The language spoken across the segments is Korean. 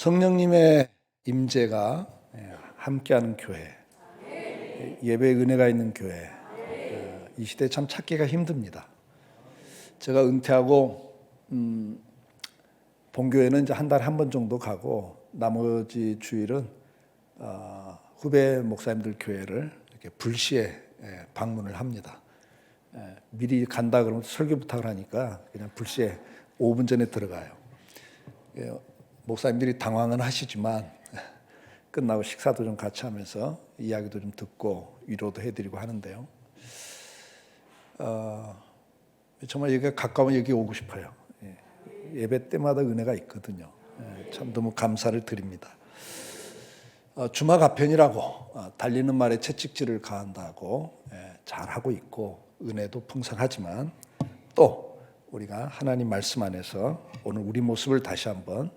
성령님의 임재가 함께하는 교회, 예배의 은혜가 있는 교회, 이 시대에 참 찾기가 힘듭니다. 제가 은퇴하고 본교회는 이제 한 달에 한 번 정도 가고 나머지 주일은 후배 목사님들 교회를 이렇게 불시에 방문을 합니다. 미리 간다 그러면 설교 부탁을 하니까 그냥 불시에 5분 전에 들어가요. 목사님들이 당황은 하시지만 끝나고 식사도 좀 같이 하면서 이야기도 좀 듣고 위로도 해드리고 하는데요. 정말 여기가 가까우면 여기 오고 싶어요. 예배 때마다 은혜가 있거든요. 참 너무 감사를 드립니다. 주마가편이라고 달리는 말에 채찍질을 가한다고 잘하고 있고 은혜도 풍성하지만 또 우리가 하나님 말씀 안에서 오늘 우리 모습을 다시 한번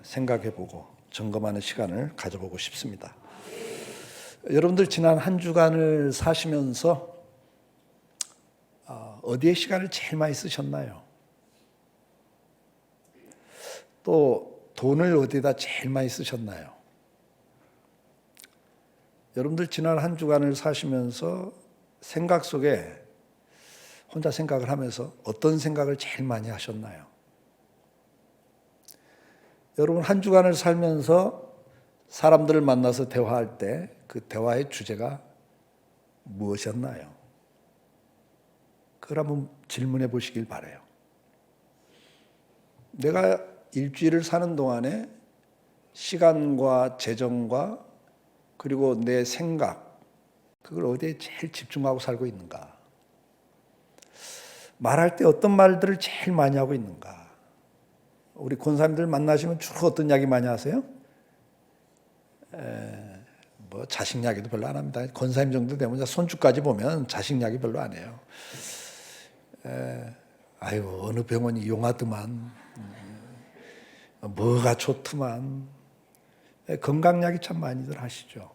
생각해보고 점검하는 시간을 가져보고 싶습니다. 여러분들 지난 한 주간을 사시면서 어디에 시간을 제일 많이 쓰셨나요? 또 돈을 어디에다 제일 많이 쓰셨나요? 여러분들 지난 한 주간을 사시면서 생각 속에 혼자 생각을 하면서 어떤 생각을 제일 많이 하셨나요? 여러분 한 주간을 살면서 사람들을 만나서 대화할 때 그 대화의 주제가 무엇이었나요? 그걸 한번 질문해 보시길 바라요. 내가 일주일을 사는 동안에 시간과 재정과 그리고 내 생각 그걸 어디에 제일 집중하고 살고 있는가? 말할 때 어떤 말들을 제일 많이 하고 있는가? 우리 권사님들 만나시면 주로 어떤 이야기 많이 하세요? 뭐 자식 이야기도 별로 안 합니다. 권사님 정도 되면 손주까지 보면 자식 이야기 별로 안 해요. 아유 어느 병원이 용하더만, 뭐가 좋더만, 건강 이야기 참 많이들 하시죠.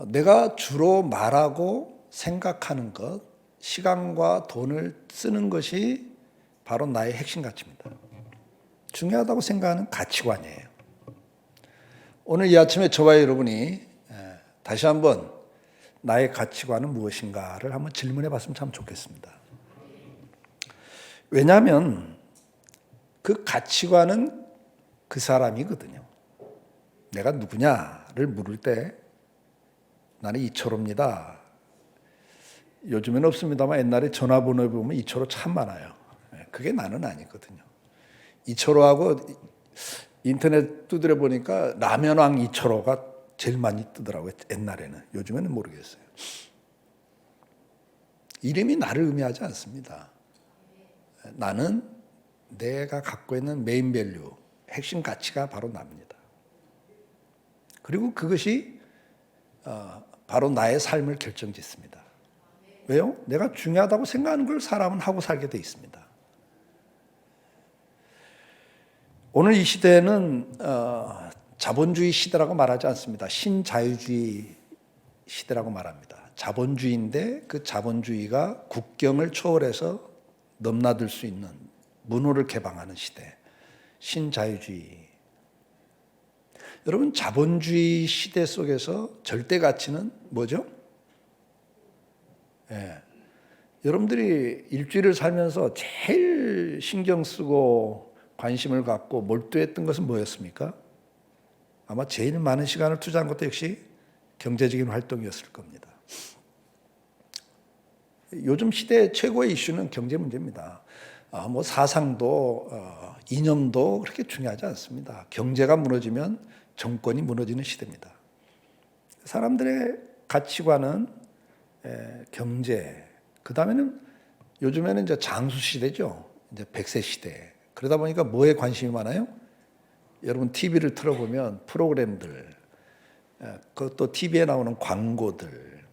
내가 주로 말하고 생각하는 것, 시간과 돈을 쓰는 것이 바로 나의 핵심 가치입니다. 중요하다고 생각하는 가치관이에요. 오늘 이 아침에 저와 여러분이 다시 한번 나의 가치관은 무엇인가를 한번 질문해 봤으면 참 좋겠습니다. 왜냐하면 그 가치관은 그 사람이거든요. 내가 누구냐를 물을 때 나는 이철호입니다. 요즘에는 없습니다만 옛날에 전화번호에 보면 이철호 참 많아요. 그게 나는 아니거든요. 이철호하고 인터넷 두드려 보니까 라면왕 이철호가 제일 많이 뜨더라고요. 옛날에는. 요즘에는 모르겠어요. 이름이 나를 의미하지 않습니다. 나는 내가 갖고 있는 메인 밸류, 핵심 가치가 바로 납니다. 그리고 그것이 바로 나의 삶을 결정짓습니다. 왜요? 내가 중요하다고 생각하는 걸 사람은 하고 살게 돼 있습니다. 오늘 이 시대는 자본주의 시대라고 말하지 않습니다. 신자유주의 시대라고 말합니다. 자본주의인데 그 자본주의가 국경을 초월해서 넘나들 수 있는 문호를 개방하는 시대, 신자유주의. 여러분 자본주의 시대 속에서 절대 가치는 뭐죠? 여러분들이 일주일을 살면서 제일 신경 쓰고 관심을 갖고 몰두했던 것은 뭐였습니까? 아마 제일 많은 시간을 투자한 것도 역시 경제적인 활동이었을 겁니다. 요즘 시대의 최고의 이슈는 경제 문제입니다. 뭐 사상도 이념도 그렇게 중요하지 않습니다. 경제가 무너지면 정권이 무너지는 시대입니다. 사람들의 가치관은 경제, 그 다음에는 요즘에는 이제 장수 시대죠. 이제 100세 시대. 그러다 보니까 뭐에 관심이 많아요? 여러분 TV를 틀어보면 프로그램들, 그것도 TV에 나오는 광고들,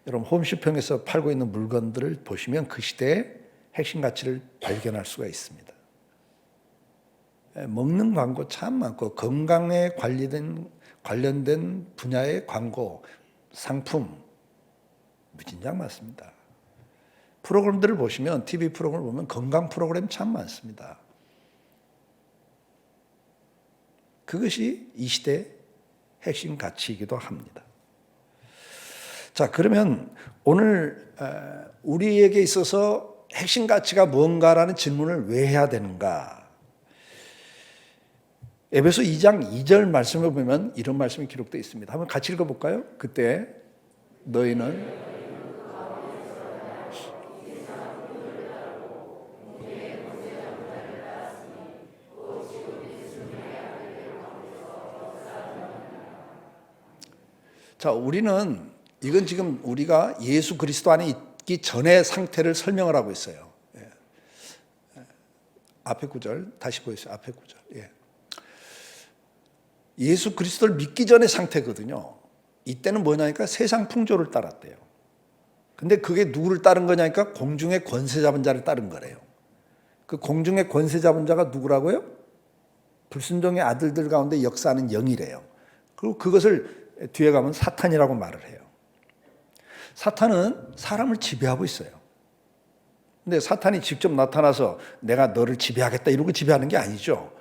여러분 홈쇼핑에서 팔고 있는 물건들을 보시면 그 시대의 핵심 가치를 발견할 수가 있습니다. 먹는 광고 참 많고 건강에 관련된 분야의 광고, 상품 무진장 많습니다. 프로그램들을 보시면 TV 프로그램을 보면 건강 프로그램 참 많습니다. 그것이 이 시대의 핵심 가치이기도 합니다. 자, 그러면 오늘 우리에게 있어서 핵심 가치가 뭔가라는 질문을 왜 해야 되는가? 에베소 2장 2절 말씀을 보면 이런 말씀이 기록되어 있습니다. 한번 같이 읽어볼까요? 그때 너희는 자, 우리는 이건 지금 우리가 예수 그리스도 안에 있기 전의 상태를 설명을 하고 있어요. 예. 앞에 구절 다시 보여주세요. 앞에 구절. 예. 예수 그리스도를 믿기 전의 상태거든요. 이때는 뭐냐니까 세상 풍조를 따랐대요. 근데 그게 누구를 따른 거냐니까 공중의 권세 잡은 자를 따른 거래요. 그 공중의 권세 잡은 자가 누구라고요? 불순종의 아들들 가운데 역사하는 영이래요. 그리고 그것을 뒤에 가면 사탄이라고 말을 해요. 사탄은 사람을 지배하고 있어요. 근데 사탄이 직접 나타나서 내가 너를 지배하겠다 이러고 지배하는 게 아니죠.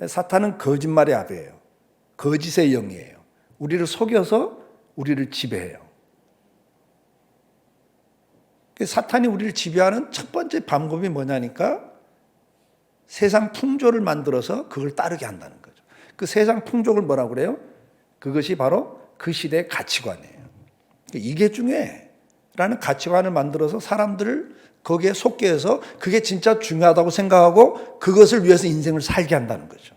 사탄은 거짓말의 아비예요. 거짓의 영이에요. 우리를 속여서 우리를 지배해요. 사탄이 우리를 지배하는 첫 번째 방법이 뭐냐니까 세상 풍조를 만들어서 그걸 따르게 한다는 거죠. 그 세상 풍조를 뭐라고 그래요? 그것이 바로 그 시대의 가치관이에요. 이게 중요해라는 가치관을 만들어서 사람들을 거기에 속게 해서 그게 진짜 중요하다고 생각하고 그것을 위해서 인생을 살게 한다는 거죠.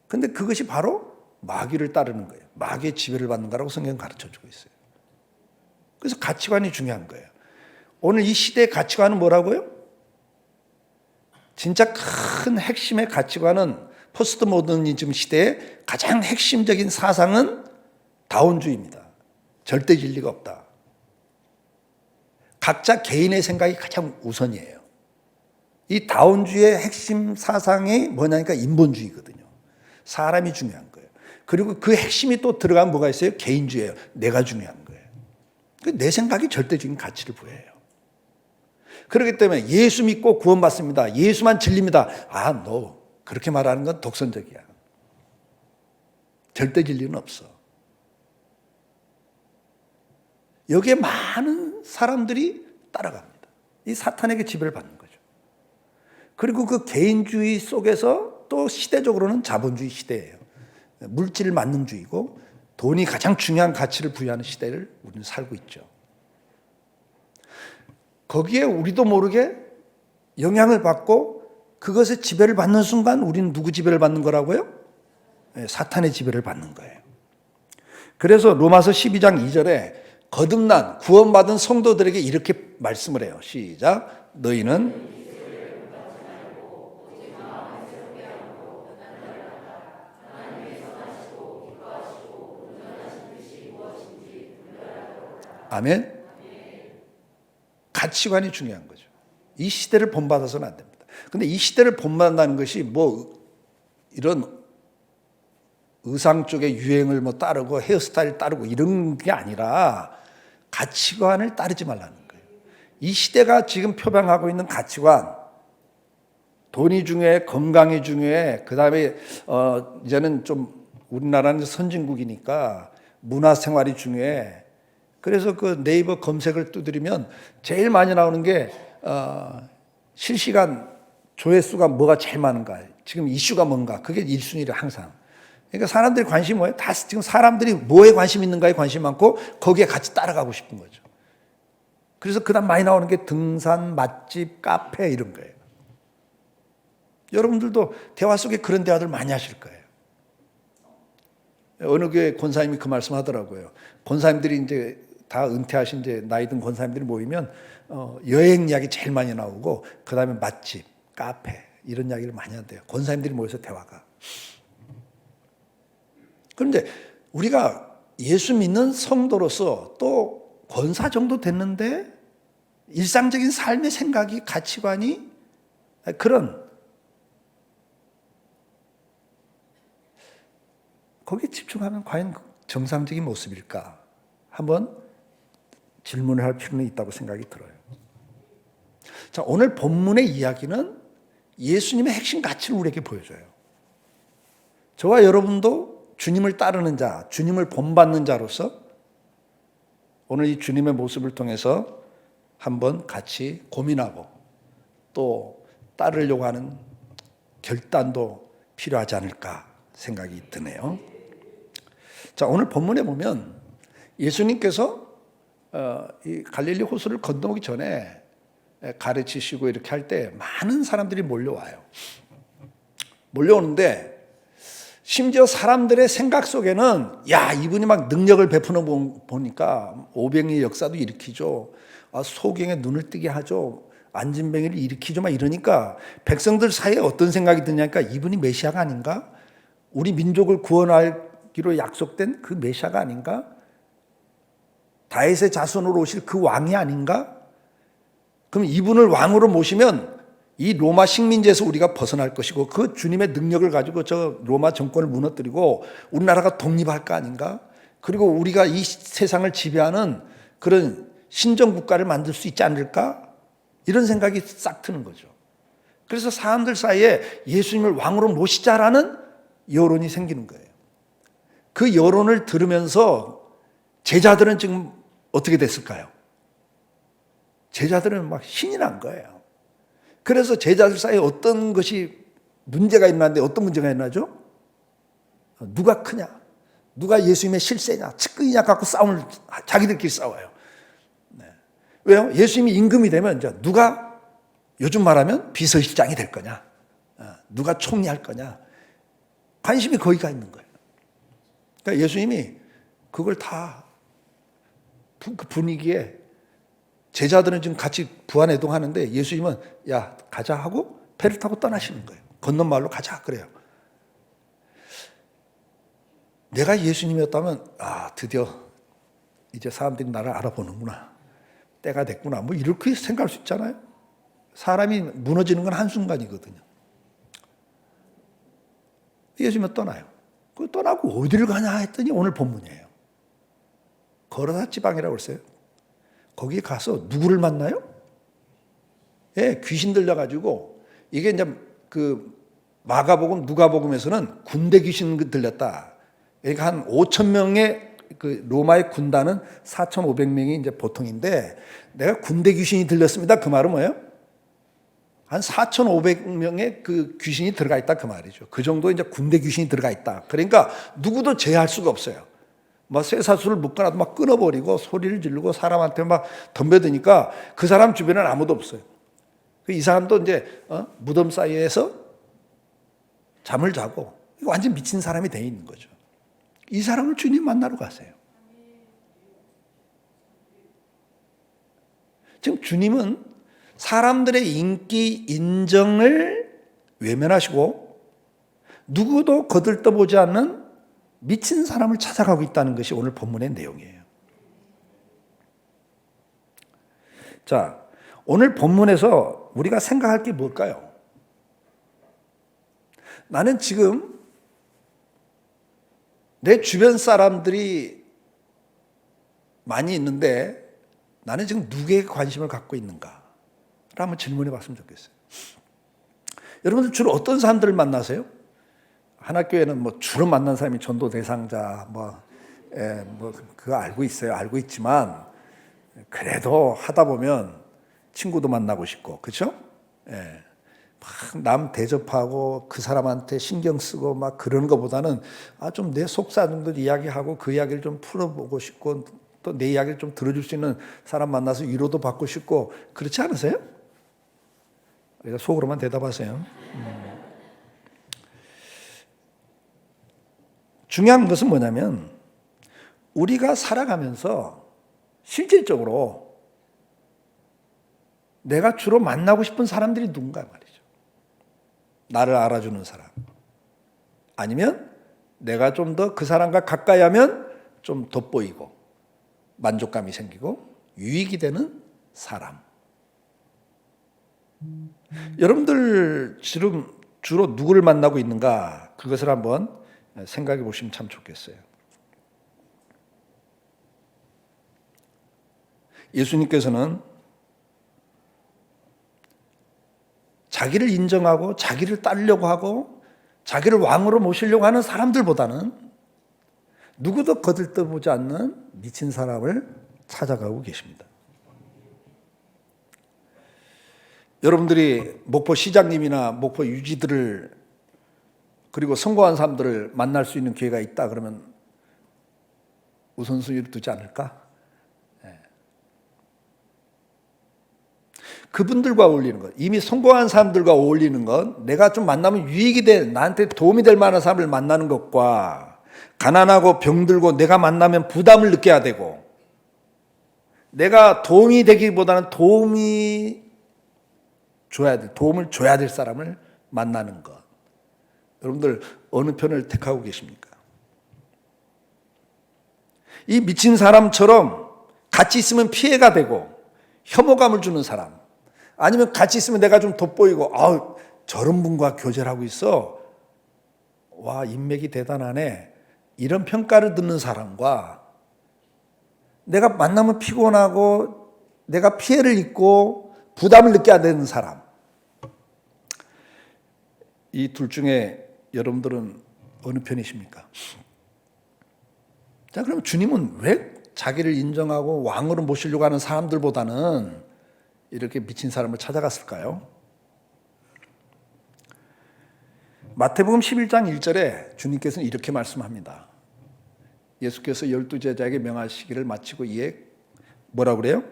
근데 그것이 바로 마귀를 따르는 거예요. 마귀의 지배를 받는 거라고 성경은 가르쳐주고 있어요. 그래서 가치관이 중요한 거예요. 오늘 이 시대의 가치관은 뭐라고요? 진짜 큰 핵심의 가치관은 포스트 모더니즘 시대의 가장 핵심적인 사상은 다원주의입니다. 절대 진리가 없다. 각자 개인의 생각이 가장 우선이에요. 이 다원주의의 핵심 사상이 뭐냐니까 인본주의거든요. 사람이 중요한 거예요. 그리고 그 핵심이 또 들어가면 뭐가 있어요? 개인주의예요. 내가 중요한 거예요. 내 생각이 절대적인 가치를 부여해요. 그렇기 때문에 예수 믿고 구원받습니다. 예수만 진리입니다. 아, 너 그렇게 말하는 건 독선적이야. 절대 진리는 없어. 여기에 많은 사람들이 따라갑니다. 이 사탄에게 지배를 받는 거죠. 그리고 그 개인주의 속에서 또 시대적으로는 자본주의 시대예요. 물질 만능주의고 돈이 가장 중요한 가치를 부여하는 시대를 우리는 살고 있죠. 거기에 우리도 모르게 영향을 받고 그것에 지배를 받는 순간 우리는 누구 지배를 받는 거라고요? 사탄의 지배를 받는 거예요. 그래서 로마서 12장 2절에 거듭난 구원받은 성도들에게 이렇게 말씀을 해요. 시작. 너희는 아멘. 가치관이 중요한 거죠. 이 시대를 본받아서는 안 됩니다. 근데 이 시대를 본받는다는 것이 뭐 이런 의상 쪽의 유행을 뭐 따르고 헤어스타일 따르고 이런 게 아니라 가치관을 따르지 말라는 거예요. 이 시대가 지금 표방하고 있는 가치관, 돈이 중요해, 건강이 중요해, 그 다음에 이제는 좀 우리나라는 선진국이니까 문화생활이 중요해. 그래서 그 네이버 검색을 두드리면 제일 많이 나오는 게 실시간 조회수가 뭐가 제일 많은가, 지금 이슈가 뭔가, 그게 1순위를 항상. 그러니까 사람들이 관심이 뭐예요? 다 지금 사람들이 뭐에 관심 있는가에 관심이 많고 거기에 같이 따라가고 싶은 거죠. 그래서 그다음 많이 나오는 게 등산, 맛집, 카페 이런 거예요. 여러분들도 대화 속에 그런 대화들 많이 하실 거예요. 어느 교회 권사님이 그 말씀 하더라고요. 권사님들이 이제 다 은퇴하신 이제 나이 든 권사님들이 모이면 여행 이야기 제일 많이 나오고 그다음에 맛집, 카페 이런 이야기를 많이 한대요. 권사님들이 모여서 대화가. 그런데 우리가 예수 믿는 성도로서 또 권사 정도 됐는데 일상적인 삶의 생각이 가치관이 그런 거기에 집중하면 과연 정상적인 모습일까? 한번 질문을 할 필요는 있다고 생각이 들어요. 자, 오늘 본문의 이야기는 예수님의 핵심 가치를 우리에게 보여줘요. 저와 여러분도 주님을 따르는 자, 주님을 본받는 자로서 오늘 이 주님의 모습을 통해서 한번 같이 고민하고 또 따르려고 하는 결단도 필요하지 않을까 생각이 드네요. 자, 오늘 본문에 보면 예수님께서 이 갈릴리 호수를 건너오기 전에 가르치시고 이렇게 할 때 많은 사람들이 몰려오는데 심지어 사람들의 생각 속에는 야, 이분이 막 능력을 베푸는 거 보니까 오병이의 역사도 일으키죠. 소경의 눈을 뜨게 하죠. 안진뱅이를 일으키죠. 막 이러니까 백성들 사이에 어떤 생각이 드냐니까 이분이 메시아가 아닌가? 우리 민족을 구원하기로 약속된 그 메시아가 아닌가? 다윗의 자손으로 오실 그 왕이 아닌가? 그럼 이분을 왕으로 모시면 이 로마 식민지에서 우리가 벗어날 것이고 그 주님의 능력을 가지고 저 로마 정권을 무너뜨리고 우리나라가 독립할 거 아닌가? 그리고 우리가 이 세상을 지배하는 그런 신정국가를 만들 수 있지 않을까? 이런 생각이 싹 드는 거죠. 그래서 사람들 사이에 예수님을 왕으로 모시자라는 여론이 생기는 거예요. 그 여론을 들으면서 제자들은 지금 어떻게 됐을까요? 제자들은 막 신이 난 거예요. 그래서 제자들 사이에 어떤 것이 문제가 있는데 어떤 문제가 있나죠? 누가 크냐? 누가 예수님의 실세냐? 측근이냐 갖고 싸움을 자기들끼리 싸워요. 네. 왜요? 예수님이 임금이 되면 이제 누가 요즘 말하면 비서실장이 될 거냐? 누가 총리할 거냐? 관심이 거기가 있는 거예요. 그러니까 예수님이 그걸 다 그 분위기에 제자들은 지금 같이 부안해동하는데 예수님은 야 가자 하고 배를 타고 떠나시는 거예요. 건너마을로 가자 그래요. 내가 예수님이었다면 드디어 이제 사람들이 나를 알아보는구나. 때가 됐구나. 뭐 이렇게 생각할 수 있잖아요. 사람이 무너지는 건 한순간이거든요. 예수님은 떠나요. 그 떠나고 어디를 가냐 했더니 오늘 본문이에요. 거라사 지방이라고 그랬어요. 거기 가서 누구를 만나요? 예, 귀신 들려가지고 이게 이제 그 마가복음, 누가복음에서는 군대 귀신 들렸다. 그러니까 한 5천 명의 그 로마의 군단은 4,500명이 이제 보통인데 내가 군대 귀신이 들렸습니다. 그 말은 뭐예요? 한 4,500명의 그 귀신이 들어가 있다 그 말이죠. 그 정도 이제 군대 귀신이 들어가 있다. 그러니까 누구도 제어할 수가 없어요. 막 쇠사슬을 묶어놔도 막 끊어버리고 소리를 지르고 사람한테 막 덤벼드니까 그 사람 주변에는 아무도 없어요. 이 사람도 이제 무덤 사이에서 잠을 자고 완전 미친 사람이 돼 있는 거죠. 이 사람을 주님 만나러 가세요. 지금 주님은 사람들의 인기, 인정을 외면하시고 누구도 거들떠보지 않는 미친 사람을 찾아가고 있다는 것이 오늘 본문의 내용이에요. 자, 오늘 본문에서 우리가 생각할 게 뭘까요? 나는 지금 내 주변 사람들이 많이 있는데 나는 지금 누구에게 관심을 갖고 있는가? 한번 질문해 봤으면 좋겠어요. 여러분들 주로 어떤 사람들을 만나세요? 한학교에는 뭐 주로 만난 사람이 전도 대상자 그거 알고 있어요. 알고 있지만 그래도 하다 보면 친구도 만나고 싶고 그렇죠? 예. 막 남 대접하고 그 사람한테 신경 쓰고 막 그러는 것보다는 좀 내 속사정도 이야기하고 그 이야기를 좀 풀어보고 싶고 또 내 이야기를 좀 들어줄 수 있는 사람 만나서 위로도 받고 싶고 그렇지 않으세요? 속으로만 대답하세요. 중요한 것은 뭐냐면 우리가 살아가면서 실질적으로 내가 주로 만나고 싶은 사람들이 누군가 말이죠. 나를 알아주는 사람. 아니면 내가 좀 더 그 사람과 가까이 하면 좀 돋보이고 만족감이 생기고 유익이 되는 사람. 여러분들 지금 주로 누구를 만나고 있는가? 그것을 한번 생각해 보시면 참 좋겠어요. 예수님께서는 자기를 인정하고 자기를 따르려고 하고 자기를 왕으로 모시려고 하는 사람들보다는 누구도 거들떠보지 않는 미친 사람을 찾아가고 계십니다. 여러분들이 목포 시장님이나 목포 유지들을 그리고 성공한 사람들을 만날 수 있는 기회가 있다 그러면 우선순위를 두지 않을까? 그분들과 어울리는 것, 이미 성공한 사람들과 어울리는 것, 내가 좀 만나면 유익이 될, 나한테 도움이 될 만한 사람을 만나는 것과 가난하고 병들고 내가 만나면 부담을 느껴야 되고 내가 도움이 되기보다는 도움을 줘야 될 사람을 만나는 것. 여러분들 어느 편을 택하고 계십니까? 이 미친 사람처럼 같이 있으면 피해가 되고 혐오감을 주는 사람, 아니면 같이 있으면 내가 좀 돋보이고 저런 분과 교제를 하고 있어, 와 인맥이 대단하네, 이런 평가를 듣는 사람과 내가 만나면 피곤하고 내가 피해를 입고 부담을 느껴야 되는 사람, 이 둘 중에 여러분들은 어느 편이십니까? 자, 그럼 주님은 왜 자기를 인정하고 왕으로 모시려고 하는 사람들보다는 이렇게 미친 사람을 찾아갔을까요? 마태복음 11장 1절에 주님께서는 이렇게 말씀합니다. 예수께서 12제자에게 명하시기를 마치고 이에 뭐라고 그래요?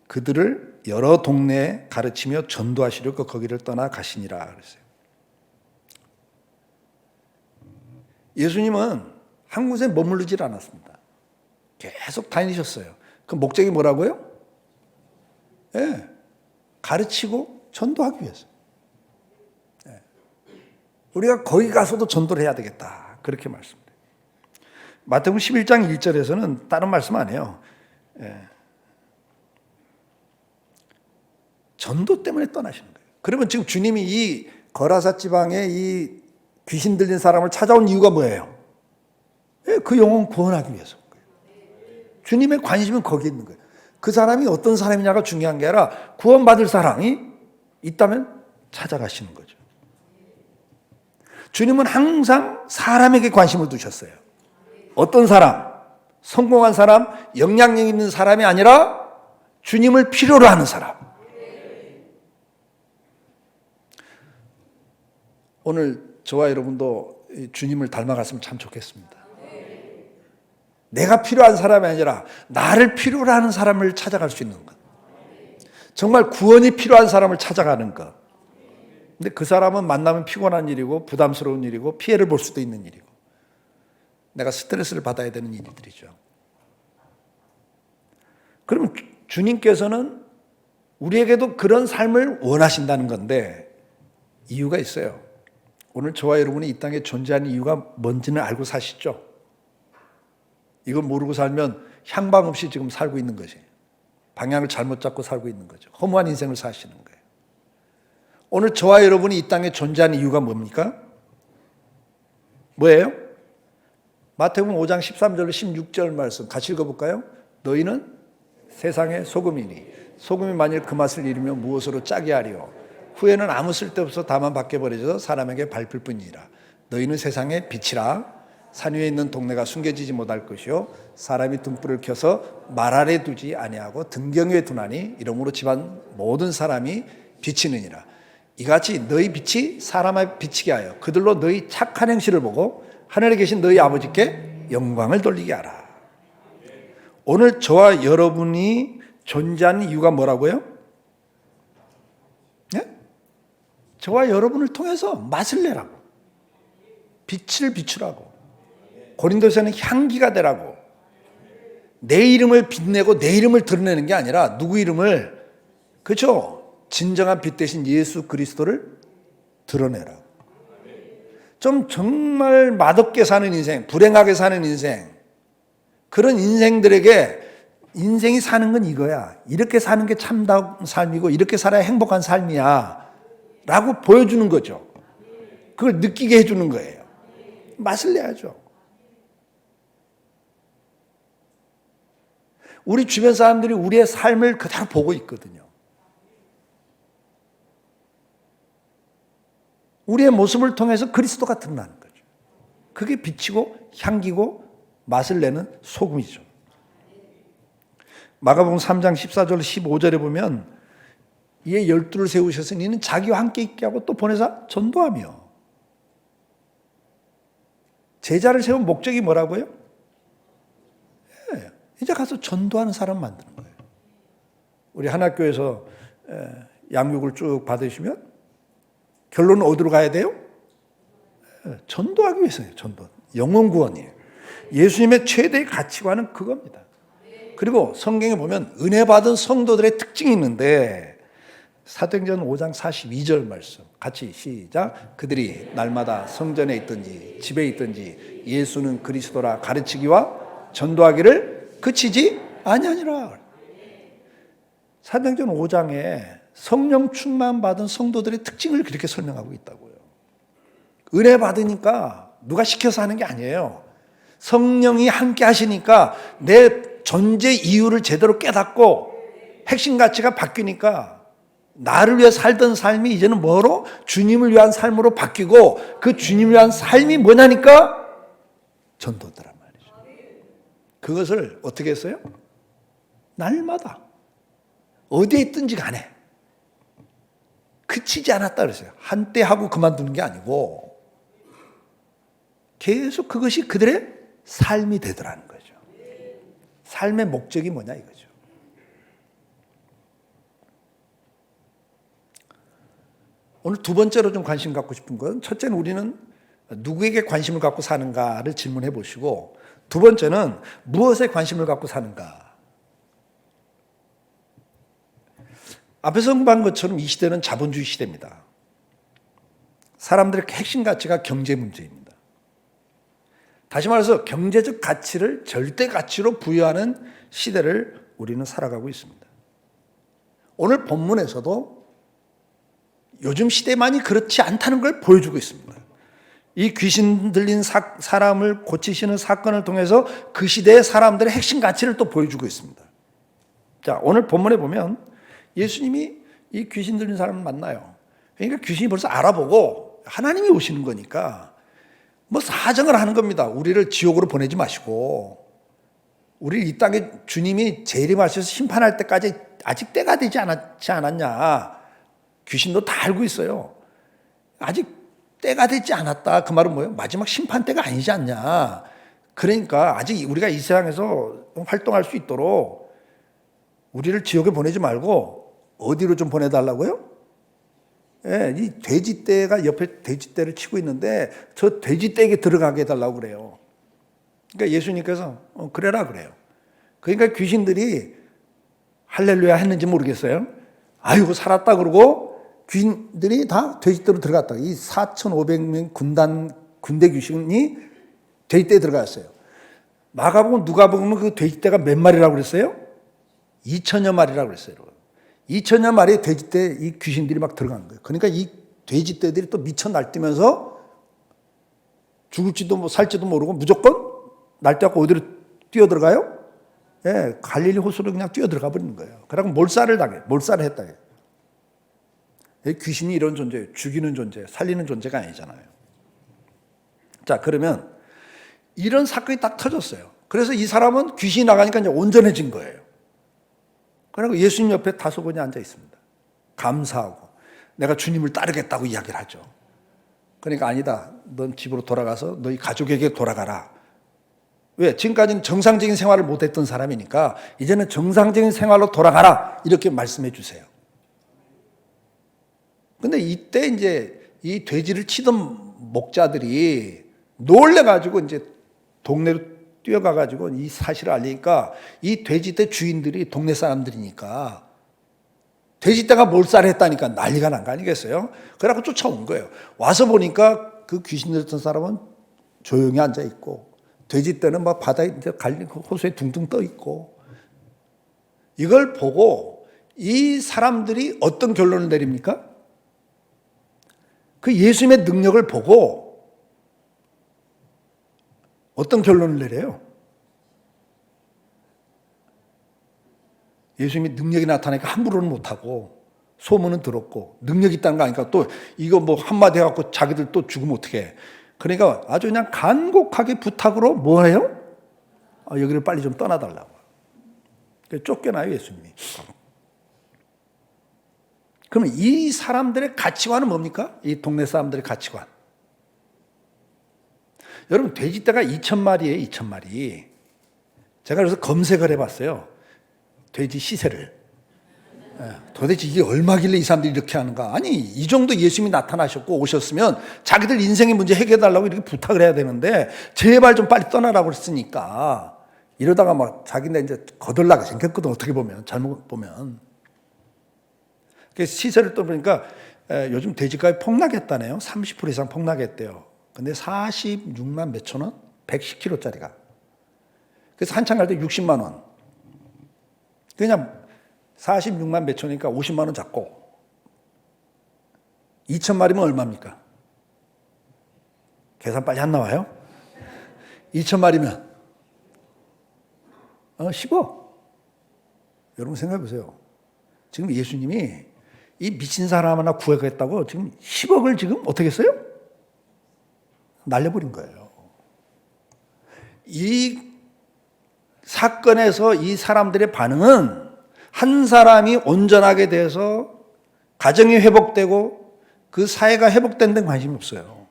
그들을 여러 동네에 가르치며 전도하시려고 거기를 떠나 가시니라 그랬어요. 예수님은 한 곳에 머무르질 않았습니다. 계속 다니셨어요. 그 목적이 뭐라고요? 가르치고 전도하기 위해서. 우리가 거기 가서도 전도를 해야 되겠다. 그렇게 말씀드려요. 마태복음 11장 1절에서는 다른 말씀 안 해요. 전도 때문에 떠나시는 거예요. 그러면 지금 주님이 이 거라사 지방에 이 귀신 들린 사람을 찾아온 이유가 뭐예요? 그 영혼 구원하기 위해서. 주님의 관심은 거기에 있는 거예요. 그 사람이 어떤 사람이냐가 중요한 게 아니라 구원받을 사람이 있다면 찾아가시는 거죠. 주님은 항상 사람에게 관심을 두셨어요. 어떤 사람? 성공한 사람, 영향력 있는 사람이 아니라 주님을 필요로 하는 사람. 오늘 저와 여러분도 주님을 닮아갔으면 참 좋겠습니다. 내가 필요한 사람이 아니라 나를 필요로 하는 사람을 찾아갈 수 있는 것. 정말 구원이 필요한 사람을 찾아가는 것. 근데 그 사람은 만나면 피곤한 일이고 부담스러운 일이고 피해를 볼 수도 있는 일이고 내가 스트레스를 받아야 되는 일들이죠. 그러면 주님께서는 우리에게도 그런 삶을 원하신다는 건데 이유가 있어요. 오늘 저와 여러분이 이 땅에 존재하는 이유가 뭔지는 알고 사시죠? 이걸 모르고 살면 향방 없이 지금 살고 있는 거지. 방향을 잘못 잡고 살고 있는 거죠. 허무한 인생을 사시는 거예요. 오늘 저와 여러분이 이 땅에 존재하는 이유가 뭡니까? 뭐예요? 마태복음 5장 13절로 16절 말씀 같이 읽어볼까요? 너희는 세상의 소금이니 소금이 만일 그 맛을 잃으면 무엇으로 짜게 하리요? 후에는 아무 쓸데없어 다만 밖에 버려져서 사람에게 밟힐 뿐이니라. 너희는 세상의 빛이라. 산 위에 있는 동네가 숨겨지지 못할 것이요 사람이 등불을 켜서 말 아래 두지 아니하고 등경 위에 두나니 이러므로 집안 모든 사람이 비치느니라. 이같이 너희 빛이 사람을 비치게 하여 그들로 너희 착한 행실을 보고 하늘에 계신 너희 아버지께 영광을 돌리게 하라. 오늘 저와 여러분이 존재하는 이유가 뭐라고요? 네? 저와 여러분을 통해서 맛을 내라고, 빛을 비추라고, 고린도서는 향기가 되라고, 내 이름을 빛내고 내 이름을 드러내는 게 아니라 누구 이름을, 그렇죠? 진정한 빛 대신 예수 그리스도를 드러내라고. 좀 정말 맛없게 사는 인생, 불행하게 사는 인생, 그런 인생들에게 인생이 사는 건 이거야. 이렇게 사는 게 참다운 삶이고 이렇게 살아야 행복한 삶이야 라고 보여주는 거죠. 그걸 느끼게 해주는 거예요. 맛을 내야죠. 우리 주변 사람들이 우리의 삶을 그대로 보고 있거든요. 우리의 모습을 통해서 그리스도가 드러나는 거죠. 그게 빛이고 향기고 맛을 내는 소금이죠. 마가복음 3장 14절 15절에 보면 이에 12를 세우셨으니 이는 자기와 함께 있게 하고 또 보내사 전도하며. 제자를 세운 목적이 뭐라고요? 이제 가서 전도하는 사람 만드는 거예요. 우리 한학교에서 양육을 쭉 받으시면 결론은 어디로 가야 돼요? 전도하기 위해서예요. 전도. 영혼 구원이에요. 예수님의 최대의 가치관은 그겁니다. 그리고 성경에 보면 은혜 받은 성도들의 특징이 있는데 사도행전 5장 42절 말씀 같이 시작. 그들이 날마다 성전에 있든지 집에 있든지 예수는 그리스도라 가르치기와 전도하기를 그치지 아니하니라. 사도행전 5장에 성령 충만 받은 성도들의 특징을 그렇게 설명하고 있다고요. 은혜 받으니까 누가 시켜서 하는 게 아니에요. 성령이 함께 하시니까 내 존재 이유를 제대로 깨닫고 핵심 가치가 바뀌니까 나를 위해 살던 삶이 이제는 뭐로? 주님을 위한 삶으로 바뀌고 그 주님을 위한 삶이 뭐냐니까 전도더란 말이죠. 그것을 어떻게 했어요? 날마다 어디에 있든지 간에 그치지 않았다 그랬어요. 한때 하고 그만두는 게 아니고 계속 그것이 그들의 삶이 되더라는 거죠. 삶의 목적이 뭐냐 이거죠. 오늘 두 번째로 좀 관심 갖고 싶은 건 첫째는 우리는 누구에게 관심을 갖고 사는가를 질문해 보시고 두 번째는 무엇에 관심을 갖고 사는가. 앞에서 언급한 것처럼 이 시대는 자본주의 시대입니다. 사람들의 핵심 가치가 경제 문제입니다. 다시 말해서 경제적 가치를 절대 가치로 부여하는 시대를 우리는 살아가고 있습니다. 오늘 본문에서도 요즘 시대만이 그렇지 않다는 걸 보여주고 있습니다. 이 귀신 들린 사람을 고치시는 사건을 통해서 그 시대의 사람들의 핵심 가치를 또 보여주고 있습니다. 자, 오늘 본문에 보면 예수님이 이 귀신 들린 사람을 만나요. 그러니까 귀신이 벌써 알아보고 하나님이 오시는 거니까 뭐 사정을 하는 겁니다. 우리를 지옥으로 보내지 마시고 우리 이 땅에 주님이 재림하셔서 심판할 때까지 아직 때가 되지 않았지 않았냐. 귀신도 다 알고 있어요. 아직 때가 되지 않았다. 그 말은 뭐예요? 마지막 심판 때가 아니지 않냐. 그러니까 아직 우리가 이 세상에서 활동할 수 있도록 우리를 지옥에 보내지 말고 어디로 좀 보내달라고요? 예, 이 돼지떼가 옆에 돼지떼를 치고 있는데 저 돼지떼에게 들어가게 해달라고 그래요. 그러니까 예수님께서 그래라 그래요. 그러니까 귀신들이 할렐루야 했는지 모르겠어요. 아이고 살았다 그러고 귀신들이 다 돼지떼로 들어갔다. 이 4,500명 군대 귀신이 돼지떼에 들어갔어요. 마가복음 누가복음은 그 돼지떼가 몇 마리라고 그랬어요? 2,000여 마리라고 그랬어요. 2,000여 마리의 돼지떼에 이 귀신들이 막 들어간 거예요. 그러니까 이 돼지떼들이 또 미쳐 날뛰면서 죽을지도 뭐 살지도 모르고 무조건 날뛰어갖고 어디로 뛰어들어가요? 예, 갈릴리 호수로 그냥 뛰어들어가 버리는 거예요. 그러고 몰살을 했다. 귀신이 이런 존재예요. 죽이는 존재, 살리는 존재가 아니잖아요. 자, 그러면 이런 사건이 딱 터졌어요. 그래서 이 사람은 귀신이 나가니까 이제 온전해진 거예요. 그리고 예수님 옆에 다소곳이 앉아 있습니다. 감사하고 내가 주님을 따르겠다고 이야기를 하죠. 그러니까 아니다. 넌 집으로 돌아가서 너희 가족에게 돌아가라. 왜? 지금까지는 정상적인 생활을 못했던 사람이니까 이제는 정상적인 생활로 돌아가라. 이렇게 말씀해 주세요. 근데 이때 이제 이 돼지를 치던 목자들이 놀래가지고 이제 동네로 뛰어가가지고 이 사실을 알리니까 이 돼지떼 주인들이 동네 사람들이니까 돼지떼가 몰살했다니까 난리가 난 거 아니겠어요? 그래갖고 쫓아온 거예요. 와서 보니까 그 귀신 들었던 사람은 조용히 앉아 있고 돼지떼는 막 바다에 갈린 호수에 둥둥 떠 있고 이걸 보고 이 사람들이 어떤 결론을 내립니까? 그 예수님의 능력을 보고 어떤 결론을 내려요? 예수님이 능력이 나타나니까 함부로는 못하고 소문은 들었고 능력 있다는 거 아니까 또 이거 뭐 한마디 해갖고 자기들 또 죽으면 어떡해. 그러니까 아주 그냥 간곡하게 부탁으로 뭐 해요? 여기를 빨리 좀 떠나달라고. 쫓겨나요, 예수님이. 그러면 이 사람들의 가치관은 뭡니까? 이 동네 사람들의 가치관. 여러분, 돼지떼가 2,000마리예요, 2,000마리. 제가 그래서 검색을 해봤어요. 돼지 시세를. 도대체 이게 얼마길래 이 사람들이 이렇게 하는가? 아니, 이 정도 예수님이 나타나셨고 오셨으면 자기들 인생의 문제 해결해달라고 이렇게 부탁을 해야 되는데 제발 좀 빨리 떠나라고 그랬으니까 이러다가 막 자기네 이제 거덜나게 생겼거든, 어떻게 보면. 잘못 보면. 그래서 시세를 떠보니까 요즘 돼지값이 폭락했다네요. 30% 이상 폭락했대요. 근데 46만 몇천 원? 110kg짜리가. 그래서 한참 갈 때 60만 원. 그냥 46만 몇천 원이니까 50만 원 잡고 2,000마리면 얼마입니까? 계산 빨리 안 나와요? 2,000마리면 10억. 여러분 생각해 보세요. 지금 예수님이 이 미친 사람 하나 구하겠다고 지금 10억을 지금 어떻게 했어요? 날려버린 거예요. 이 사건에서 이 사람들의 반응은 한 사람이 온전하게 돼서 가정이 회복되고 그 사회가 회복된 데는 관심이 없어요.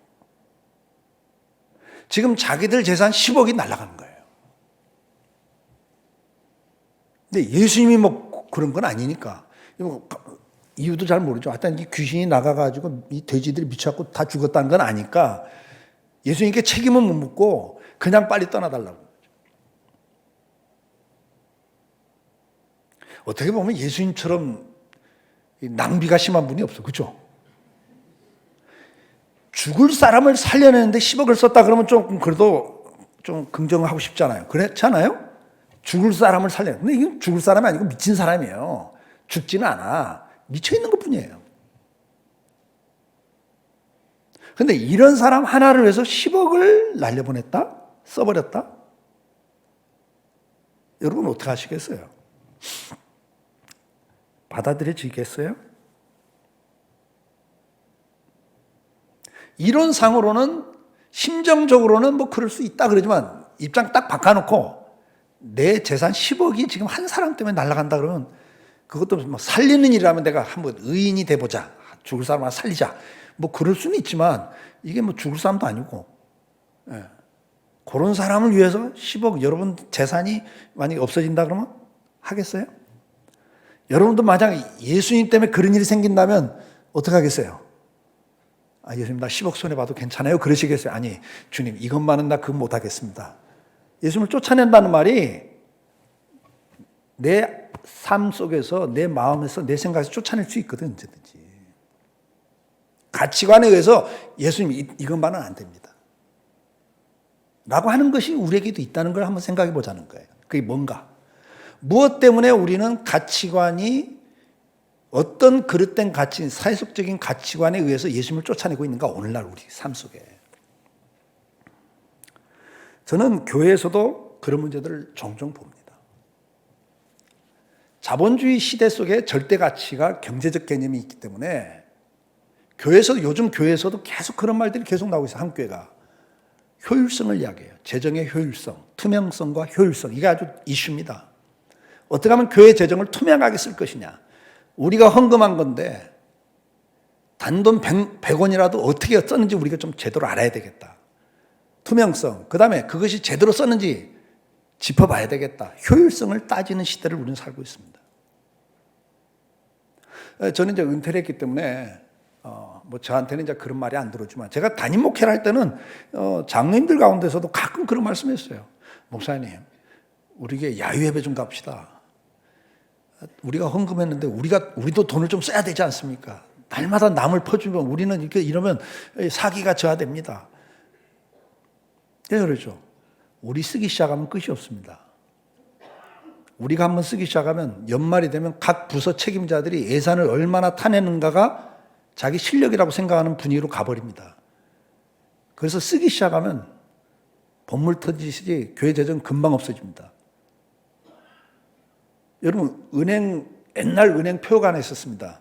지금 자기들 재산 10억이 날아가는 거예요. 근데 예수님이 뭐 그런 건 아니니까. 이유도 잘 모르죠. 하여튼 귀신이 나가가지고 이 돼지들이 미쳐갖고 다 죽었다는 건 아니까 예수님께 책임은 못 묻고 그냥 빨리 떠나달라고. 어떻게 보면 예수님처럼 낭비가 심한 분이 없어. 그렇죠? 죽을 사람을 살려내는데 10억을 썼다 그러면 좀 그래도 좀 긍정하고 싶잖아요. 그렇잖아요? 죽을 사람을 살려. 근데 이건 죽을 사람이 아니고 미친 사람이에요. 죽지는 않아. 미쳐 있는 것뿐이에요. 근데 이런 사람 하나를 위해서 10억을 날려보냈다? 써버렸다? 여러분 어떻게 하시겠어요? 받아들여지겠어요? 이론상으로는 심정적으로는 뭐 그럴 수 있다 그러지만 입장 딱 바꿔놓고 내 재산 10억이 지금 한 사람 때문에 날아간다 그러면 그것도 뭐 살리는 일이라면 내가 한번 의인이 돼보자. 죽을 사람 하나 살리자. 뭐 그럴 수는 있지만 이게 뭐 죽을 사람도 아니고 그런 사람을 위해서 10억 여러분 재산이 만약에 없어진다 그러면 하겠어요? 여러분도 만약 예수님 때문에 그런 일이 생긴다면 어떻게 하겠어요? 예수님 나 10억 손해봐도 괜찮아요? 그러시겠어요? 아니 주님 이것만은 나 그거 못하겠습니다. 예수님을 쫓아낸다는 말이 내 삶 속에서 내 마음에서 내 생각에서 쫓아낼 수 있거든 언제든지. 가치관에 의해서 예수님 이것만은 안 됩니다. 라고 하는 것이 우리에게도 있다는 걸 한번 생각해 보자는 거예요. 그게 뭔가? 무엇 때문에 우리는 가치관이 어떤 그릇된 가치, 사회적인 가치관에 의해서 예수님을 쫓아내고 있는가 오늘날 우리 삶 속에. 저는 교회에서도 그런 문제들을 종종 봅니다. 자본주의 시대 속에 절대 가치가 경제적 개념이 있기 때문에 요즘 교회에서도 계속 그런 말들이 계속 나오고 있어요. 한 교회가. 효율성을 이야기해요. 재정의 효율성, 투명성과 효율성. 이게 아주 이슈입니다. 어떻게 하면 교회 재정을 투명하게 쓸 것이냐. 우리가 헌금한 건데 단돈 100원이라도 어떻게 썼는지 우리가 좀 제대로 알아야 되겠다. 투명성. 그 다음에 그것이 제대로 썼는지 짚어봐야 되겠다. 효율성을 따지는 시대를 우리는 살고 있습니다. 저는 이제 은퇴를 했기 때문에 뭐 저한테는 이제 그런 말이 안 들어오지만 제가 담임 목회를 할 때는 장로님들 가운데서도 가끔 그런 말씀했어요. 목사님, 우리에게 야유예배 좀 갑시다. 우리가 헌금했는데 우리도 돈을 좀 써야 되지 않습니까? 날마다 남을 퍼주면 우리는 이렇게 이러면 사기가 저하됩니다. 네, 그렇죠. 우리 쓰기 시작하면 끝이 없습니다. 우리가 한번 쓰기 시작하면 연말이 되면 각 부서 책임자들이 예산을 얼마나 타내는가가 자기 실력이라고 생각하는 분위기로 가버립니다. 그래서 쓰기 시작하면 본물 터지듯이 교회 재정 금방 없어집니다. 여러분 옛날 은행 표가 하나 있었습니다.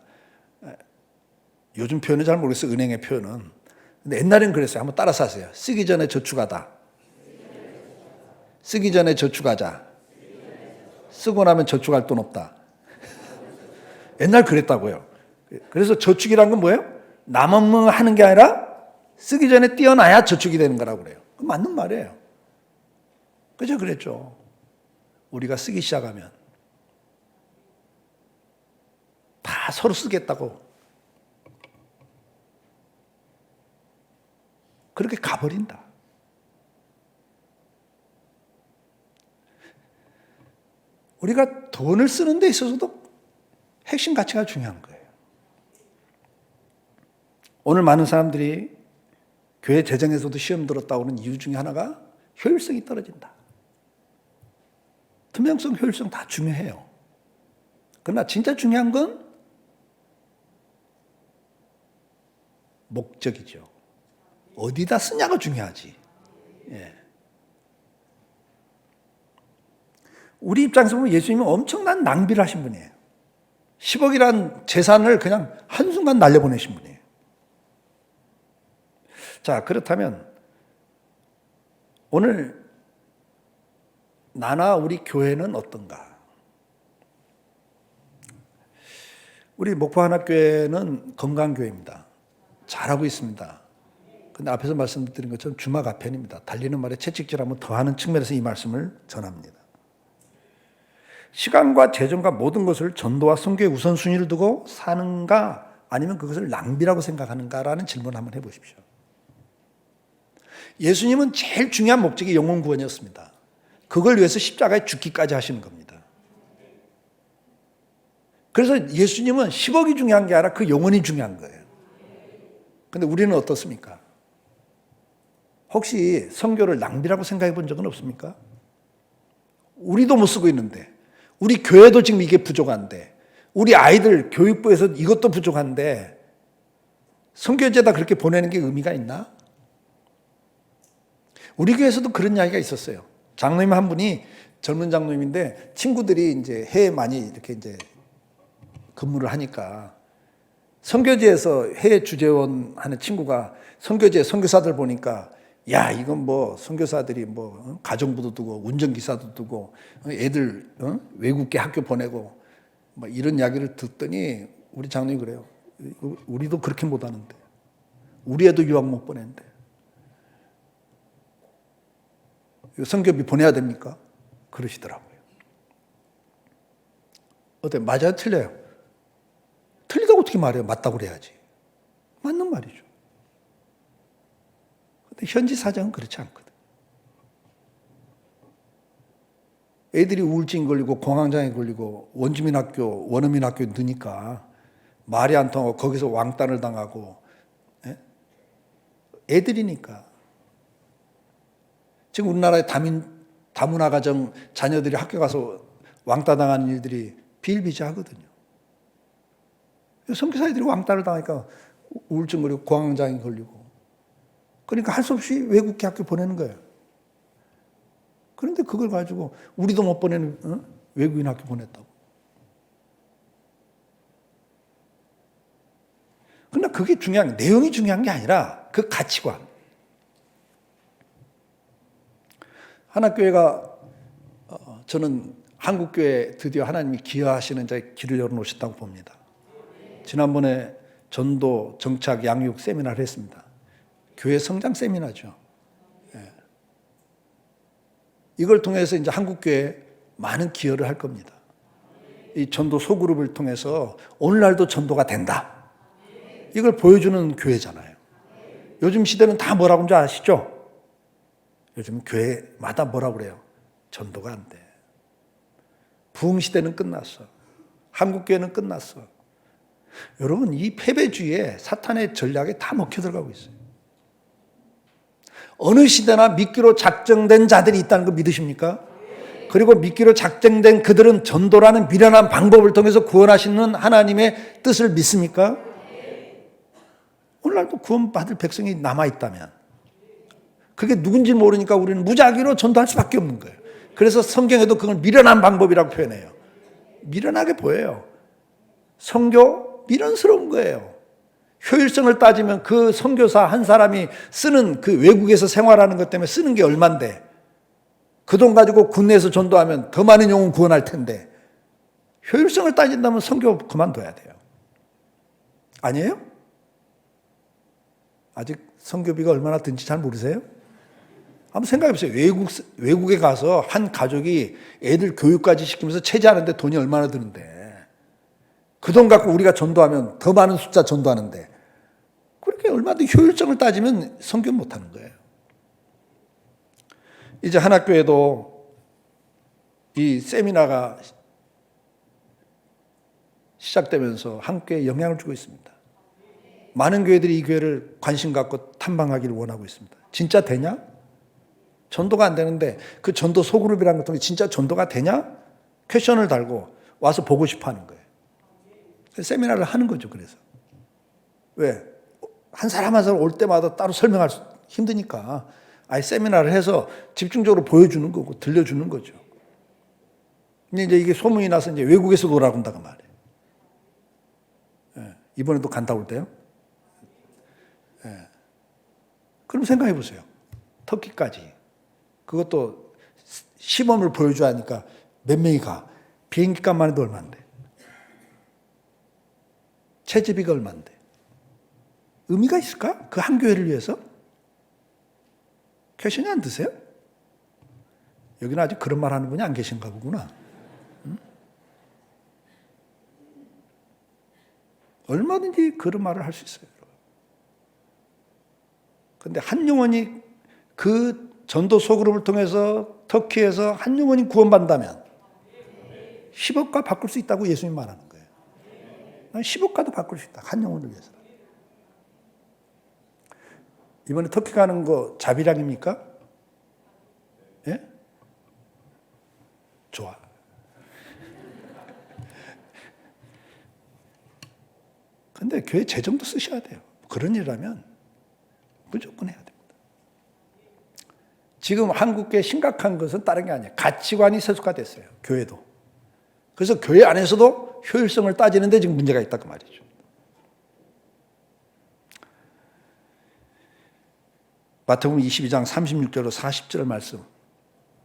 요즘 표현을 잘 모르겠어요. 은행의 표현은. 근데 옛날에는 그랬어요. 한번 따라서 하세요. 쓰기 전에 저축하다. 쓰기 전에 저축하자. 쓰고 나면 저축할 돈 없다. 옛날 그랬다고요. 그래서 저축이란 건 뭐예요? 남은 하는 게 아니라 쓰기 전에 띄어놔야 저축이 되는 거라고 그래요. 맞는 말이에요. 그죠? 그랬죠. 우리가 쓰기 시작하면 다 서로 쓰겠다고 그렇게 가버린다. 우리가 돈을 쓰는 데 있어서도 핵심 가치가 중요한 거예요. 오늘 많은 사람들이 교회 재정에서도 시험 들었다고 하는 이유 중에 하나가 효율성이 떨어진다. 투명성, 효율성 다 중요해요. 그러나 진짜 중요한 건 목적이죠. 어디다 쓰냐가 중요하지. 예. 우리 입장에서 보면 예수님은 엄청난 낭비를 하신 분이에요. 10억이란 재산을 그냥 한순간 날려보내신 분이에요. 자, 그렇다면 오늘 나나 우리 교회는 어떤가? 우리 목포한합교회는 건강교회입니다. 잘하고 있습니다. 근데 앞에서 말씀드린 것처럼 주마가편입니다. 달리는 말에 채찍질하면 더하는 측면에서 이 말씀을 전합니다. 시간과 재정과 모든 것을 전도와 선교의 우선순위를 두고 사는가 아니면 그것을 낭비라고 생각하는가라는 질문을 한번 해보십시오. 예수님은 제일 중요한 목적이 영혼 구원이었습니다. 그걸 위해서 십자가에 죽기까지 하시는 겁니다. 그래서 예수님은 10억이 중요한 게 아니라 그 영혼이 중요한 거예요. 근데 우리는 어떻습니까? 혹시 선교를 낭비라고 생각해 본 적은 없습니까? 우리도 못 쓰고 있는데, 우리 교회도 지금 이게 부족한데, 우리 아이들 교육부에서 이것도 부족한데 선교제다 그렇게 보내는 게 의미가 있나? 우리 교회에서도 그런 이야기가 있었어요. 장로님 한 분이 젊은 장로님인데 친구들이 이제 해외 많이 이렇게 이제 근무를 하니까 선교제에서 해외 주재원 하는 친구가 선교제 선교사들 보니까 야, 이건 뭐 선교사들이 뭐 가정부도 두고 운전기사도 두고 애들 외국계 학교 보내고 뭐 이런 이야기를 듣더니 우리 장로님이 그래요. 우리도 그렇게 못하는데 우리 애도 유학 못 보내는데 선교비 보내야 됩니까? 그러시더라고요. 어때요? 맞아요? 틀려요? 틀리다고 어떻게 말해요? 맞다고 그래야지. 맞는 말이죠. 근데 현지 사정은 그렇지 않거든. 애들이 우울증 걸리고 공황장애 걸리고 원주민학교, 원어민학교 넣으니까 말이 안 통하고 거기서 왕따를 당하고 애들이니까. 지금 우리나라의 다문화 가정 자녀들이 학교 가서 왕따 당하는 일들이 비일비재하거든요. 선교사들이 왕따를 당하니까 우울증 걸리고 공황장애 걸리고 그러니까 할 수 없이 외국계 학교 보내는 거예요. 그런데 그걸 가지고 우리도 못 보내는 외국인 학교 보냈다고. 그러나 그게 중요한 게 내용이 중요한 게 아니라 그 가치관. 한학교회가 저는 한국교회 드디어 하나님이 기여하시는 자의 길을 열어놓으셨다고 봅니다. 지난번에 전도, 정착, 양육 세미나를 했습니다. 교회 성장 세미나죠. 예. 이걸 통해서 이제 한국교회에 많은 기여를 할 겁니다. 이 전도 소그룹을 통해서 오늘날도 전도가 된다. 이걸 보여주는 교회잖아요. 요즘 시대는 다 뭐라고 하는지 아시죠? 요즘 교회마다 뭐라고 그래요? 전도가 안 돼. 부흥시대는 끝났어. 한국교회는 끝났어. 여러분, 이 패배주의에 사탄의 전략에 다 먹혀 들어가고 있어요. 어느 시대나 미끼로 작정된 자들이 있다는 거 믿으십니까? 그리고 미끼로 작정된 그들은 전도라는 미련한 방법을 통해서 구원하시는 하나님의 뜻을 믿습니까? 오늘날도 구원받을 백성이 남아있다면 그게 누군지 모르니까 우리는 무작위로 전도할 수밖에 없는 거예요. 그래서 성경에도 그걸 미련한 방법이라고 표현해요. 미련하게 보여요. 선교 미련스러운 거예요. 효율성을 따지면 그 선교사 한 사람이 쓰는 그 외국에서 생활하는 것 때문에 쓰는 게 얼만데 그 돈 가지고 국내에서 전도하면 더 많은 영혼 구원할 텐데 효율성을 따진다면 선교 그만둬야 돼요. 아니에요? 아직 선교비가 얼마나 드는지 잘 모르세요? 한번 생각해 보세요. 외국에 가서 한 가족이 애들 교육까지 시키면서 체제하는데 돈이 얼마나 드는데 그 돈 갖고 우리가 전도하면 더 많은 숫자 전도하는데 그렇게 얼마든지 효율성을 따지면 선교 못하는 거예요. 이제 한학교에도 이 세미나가 시작되면서 한국교회에 영향을 주고 있습니다. 많은 교회들이 이 교회를 관심 갖고 탐방하기를 원하고 있습니다. 진짜 되냐? 전도가 안 되는데 그 전도 소그룹이라는 것도 진짜 전도가 되냐? 퀘션을 달고 와서 보고 싶어 하는 거예요. 세미나를 하는 거죠. 그래서 왜? 한 사람 한 사람 올 때마다 따로 설명할 수 힘드니까 아예 세미나를 해서 집중적으로 보여주는 거고 들려주는 거죠. 근데 이제 이게 소문이 나서 이제 외국에서 돌아온다고 말해요. 이번에도 간다 올 때요. 그럼 생각해 보세요. 터키까지. 그것도 시범을 보여줘야 하니까 몇 명이 가. 비행기 값만 해도 얼마인데. 체제비가 얼마인데. 의미가 있을까? 그 한 교회를 위해서? 퀘션이 안 드세요? 여기는 아직 그런 말 하는 분이 안 계신가 보구나. 얼마든지 그런 말을 할 수 있어요. 그런데 한 영혼이 그 전도 소그룹을 통해서 터키에서 한 영혼이 구원받는다면 10억가 바꿀 수 있다고 예수님 말하는 거예요. 10억가도 바꿀 수 있다. 한 영혼을 위해서. 이번에 터키 가는 거 자비량입니까? 예? 좋아. 근데 교회 재정도 쓰셔야 돼요. 그런 일이라면 무조건 해야 됩니다. 지금 한국교회 심각한 것은 다른 게 아니에요. 가치관이 세속화됐어요. 교회도. 그래서 교회 안에서도 효율성을 따지는데 지금 문제가 있다고 말이죠. 마태복음 22장 36절로 40절 말씀.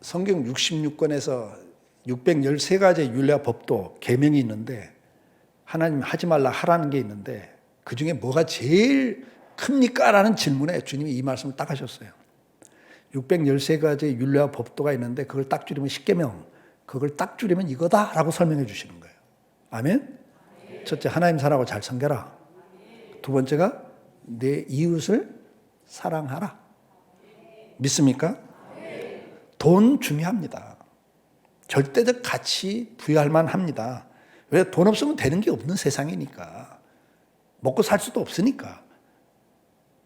성경 66권에서 613가지의 율례와 법도 계명이 있는데 하나님 하지 말라 하라는 게 있는데 그중에 뭐가 제일 큽니까? 라는 질문에 주님이 이 말씀을 딱 하셨어요. 613가지의 율례와 법도가 있는데 그걸 딱 줄이면 10계명, 그걸 딱 줄이면 이거다 라고 설명해 주시는 거예요. 아멘? 첫째, 하나님 사랑하고 잘 섬겨라. 두 번째가 내 이웃을 사랑하라. 믿습니까? 돈 중요합니다. 절대적 가치 부여할 만합니다. 왜? 돈 없으면 되는 게 없는 세상이니까. 먹고 살 수도 없으니까.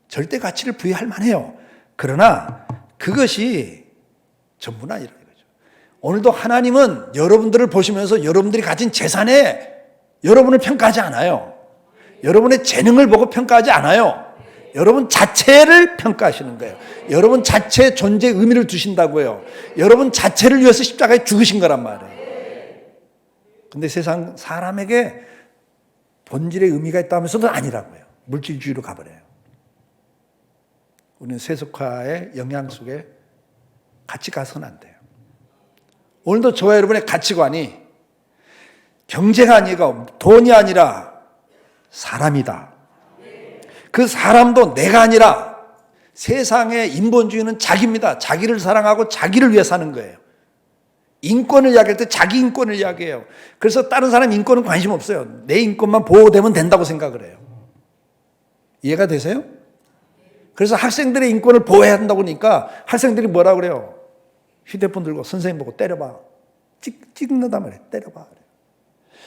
절대 가치를 부여할 만해요. 그러나 그것이 전부는 아니라는 거죠. 오늘도 하나님은 여러분들을 보시면서 여러분들이 가진 재산에 여러분을 평가하지 않아요. 여러분의 재능을 보고 평가하지 않아요. 여러분 자체를 평가하시는 거예요. 여러분 자체의 존재의 의미를 두신다고요. 여러분 자체를 위해서 십자가에 죽으신 거란 말이에요. 근데 세상 사람에게 본질의 의미가 있다면서도 아니라고요. 물질주의로 가버려요. 우리는 세속화의 영향 속에 같이 가서는 안 돼요. 오늘도 저와 여러분의 가치관이 경제가 아니고 돈이 아니라 사람이다. 그 사람도 내가 아니라 세상의 인본주의는 자기입니다. 자기를 사랑하고 자기를 위해 사는 거예요. 인권을 이야기할 때 자기 인권을 이야기해요. 그래서 다른 사람 인권은 관심 없어요. 내 인권만 보호되면 된다고 생각을 해요. 이해가 되세요? 그래서 학생들의 인권을 보호해야 한다고 하니까 학생들이 뭐라 그래요? 휴대폰 들고 선생님 보고 때려봐. 찍는단 말이에요. 때려봐.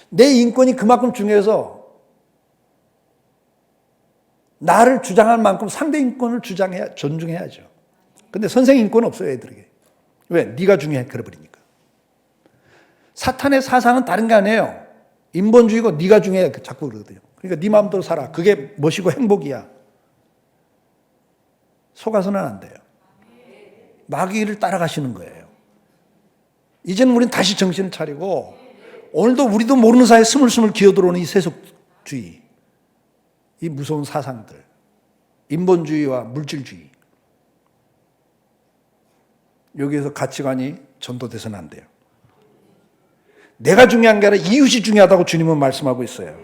내 인권이 그만큼 중요해서 나를 주장할 만큼 상대 인권을 존중해야죠. 근데 선생 인권은 없어요, 애들에게. 왜? 네가 중요해, 그래버리니까. 사탄의 사상은 다른 게 아니에요. 인본주의고 네가 중요해, 자꾸 그러거든요. 그러니까 네 마음대로 살아. 그게 멋이고 행복이야. 속아서는 안 돼요. 마귀를 따라가시는 거예요. 이제는 우리는 다시 정신을 차리고 오늘도 우리도 모르는 사이에 스물스물 기어들어오는 이 세속주의, 이 무서운 사상들, 인본주의와 물질주의, 여기에서 가치관이 전도돼서는 안 돼요. 내가 중요한 게 아니라 이웃이 중요하다고 주님은 말씀하고 있어요.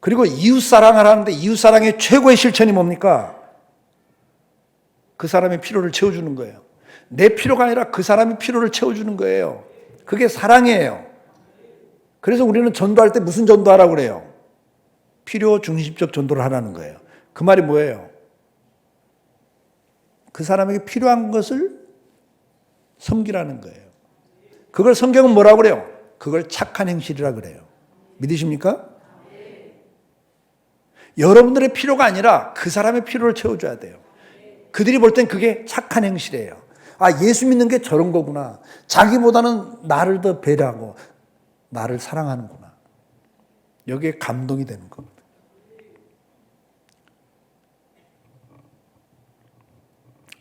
그리고 이웃 사랑을 하는데 이웃 사랑의 최고의 실천이 뭡니까? 그 사람의 필요를 채워주는 거예요. 내 필요가 아니라 그 사람의 필요를 채워주는 거예요. 그게 사랑이에요. 그래서 우리는 전도할 때 무슨 전도하라고 그래요? 필요 중심적 전도를 하라는 거예요. 그 말이 뭐예요? 그 사람에게 필요한 것을 섬기라는 거예요. 그걸 성경은 뭐라고 그래요? 그걸 착한 행실이라 그래요. 믿으십니까? 여러분들의 필요가 아니라 그 사람의 필요를 채워줘야 돼요. 그들이 볼 땐 그게 착한 행실이에요. 아, 예수 믿는 게 저런 거구나. 자기보다는 나를 더 배려하고 나를 사랑하는구나. 여기에 감동이 되는 겁니다.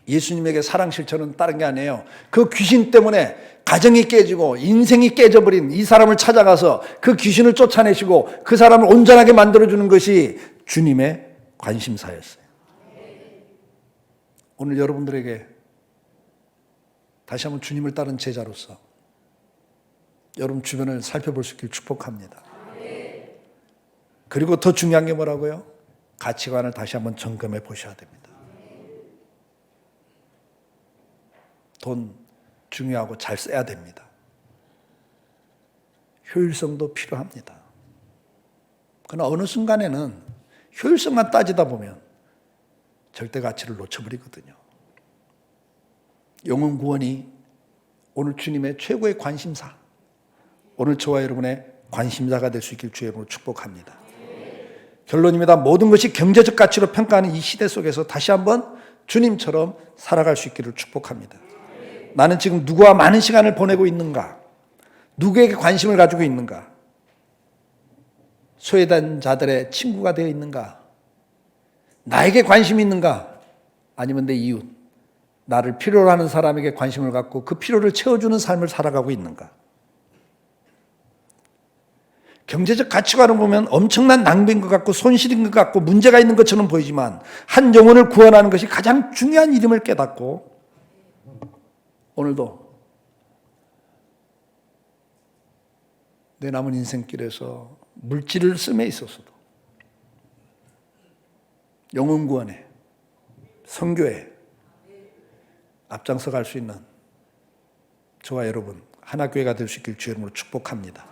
예수님에게 사랑 실천은 다른 게 아니에요. 그 귀신 때문에 가정이 깨지고 인생이 깨져버린 이 사람을 찾아가서 그 귀신을 쫓아내시고 그 사람을 온전하게 만들어주는 것이 주님의 관심사였어요. 오늘 여러분들에게 다시 한번 주님을 따른 제자로서 여러분 주변을 살펴볼 수 있길 축복합니다. 그리고 더 중요한 게 뭐라고요? 가치관을 다시 한번 점검해 보셔야 됩니다. 돈 중요하고 잘 써야 됩니다. 효율성도 필요합니다. 그러나 어느 순간에는 효율성만 따지다 보면 절대 가치를 놓쳐버리거든요. 영혼 구원이 오늘 주님의 최고의 관심사, 오늘 저와 여러분의 관심사가 될 수 있길 주의 이름으로 축복합니다. 결론입니다. 모든 것이 경제적 가치로 평가하는 이 시대 속에서 다시 한번 주님처럼 살아갈 수 있기를 축복합니다. 나는 지금 누구와 많은 시간을 보내고 있는가? 누구에게 관심을 가지고 있는가? 소외된 자들의 친구가 되어 있는가? 나에게 관심이 있는가? 아니면 내 이웃, 나를 필요로 하는 사람에게 관심을 갖고 그 필요를 채워주는 삶을 살아가고 있는가? 경제적 가치관을 보면 엄청난 낭비인 것 같고 손실인 것 같고 문제가 있는 것처럼 보이지만 한 영혼을 구원하는 것이 가장 중요한 일임을 깨닫고 오늘도 내 남은 인생길에서 물질을 씀에 있어서도 영혼 구원에 선교에 앞장서 갈 수 있는 저와 여러분 하나교회가 될 수 있길 주의 이름으로 축복합니다.